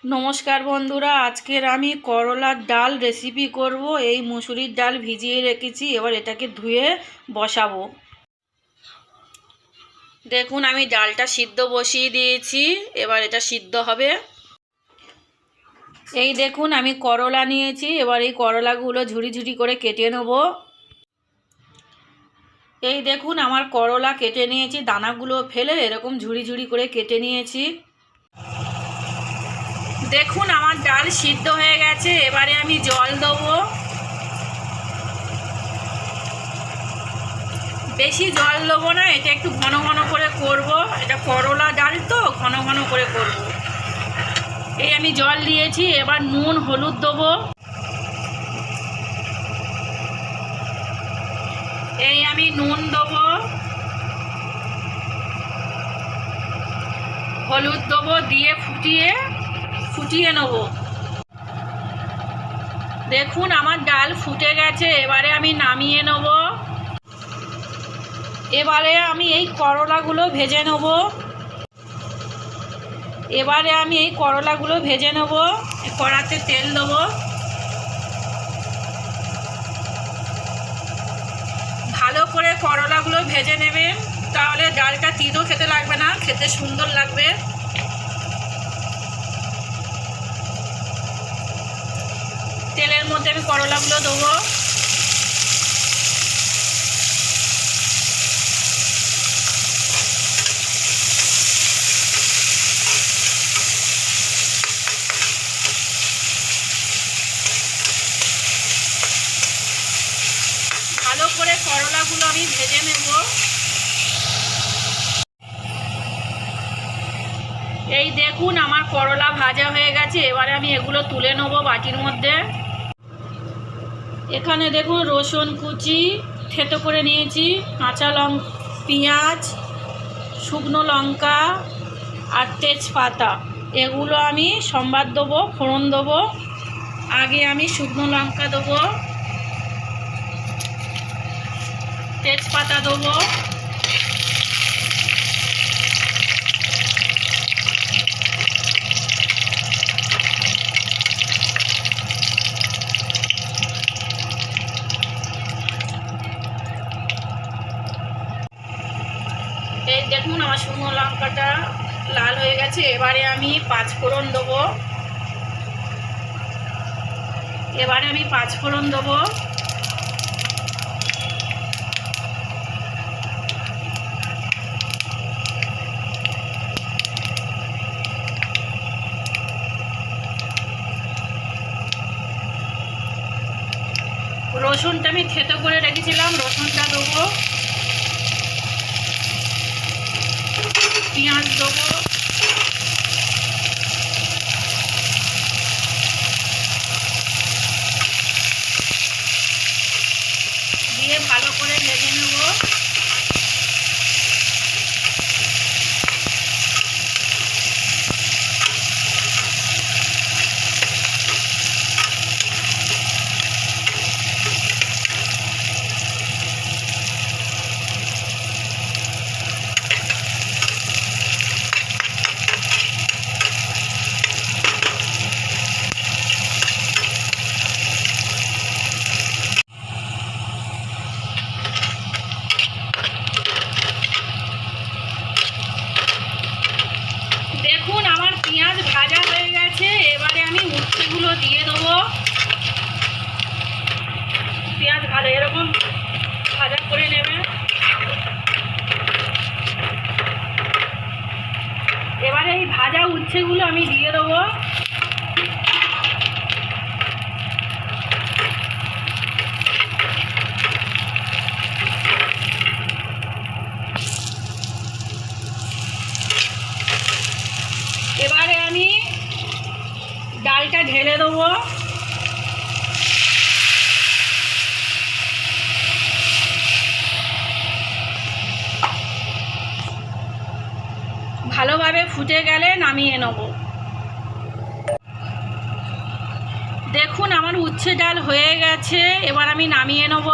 নমস্কার বন্ধুরা, আজকের আমি করলার ডাল রেসিপি করব। এই মুসুরির ডাল ভিজিয়ে রেখেছি, এবার এটাকে ধুয়ে বসাবো। দেখুন, আমি ডালটা সিদ্ধ বসিয়ে দিয়েছি, এবার এটা সিদ্ধ হবে। এই দেখুন, আমি করলা নিয়েছি, এবার এই করলাগুলো ঝুরি ঝুরি করে কেটে নেব। এই দেখুন, আমার করলা কেটে নিয়েছি, দানাগুলো ফেলে এরকম ঝুরি ঝুরি করে কেটে নিয়েছি। দেখুন, আমার ডাল সিদ্ধ হয়ে গেছে, এবারে আমি জল দেবো। বেশি জল দেবো না, এটা একটু ঘন ঘন করে করব। এটা করলা ডাল তো ঘন ঘন করে করব। এই আমি জল দিয়েছি, এবার নুন হলুদ দেবো। এই আমি নুন দেবো, হলুদ দেবো, দিয়ে ফুটিয়ে নেব। দেখুন, আমার ডাল ফুটে গেছে, এবারে আমি নামিয়ে নেব। এবারে আমি এই করলাগুলো ভেজে নেব। কড়াতে তেল দেবো। ভালো করে করলাগুলো ভেজে নেবেন, তাহলে ডালটা তিতো খেতে লাগবে না, খেতে সুন্দর লাগবে। তেলের মধ্যে আমি করলাগুলো দেবো। ভালো করে করলাগুলো আমি ভেজে নেব। এই দেখুন, আমার করলা ভাজা হয়ে গেছে, এবারে আমি এগুলো তুলে নেব বাটির মধ্যে। এখানে দেখুন, রসুন কুচি থেতো করে নিয়েছি, কাঁচা লঙ্কা, পেঁয়াজ, শুকনো লঙ্কা আর তেজপাতা, এগুলো আমি সম্বাদ দেবো, ফোড়ন দেবো। আগে আমি শুকনো লঙ্কা দেবো, তেজপাতা দেবো, এই দেখুন, আমার শুকনো লঙ্কাটা লাল হয়ে গেছে, এবারে আমি পাঁচফোড়ন দেবো। রসুনটা আমি থেতো করে রেখেছিলাম, রসুনটা দেবো। পেঁয়াজ দেবো, দিয়ে ভালো করে ভেজে নেব। দেখুন, আমার পেঁয়াজ ভাজা হয়ে গেছে, এবারে আমি উচ্ছেগুলো দিয়ে দেবো। পেঁয়াজ ভাজা এরকম ভাজা করে নেবে। এবারে এই ভাজা উচ্ছেগুলো আমি দিয়ে দেবো। এবারে আমি ডালটা ঢেলে দেবো। ভালোভাবে ফুটে গেলে নামিয়ে নেব। দেখুন, আমার উচ্ছে ডাল হয়ে গেছে, এবার আমি নামিয়ে নেব।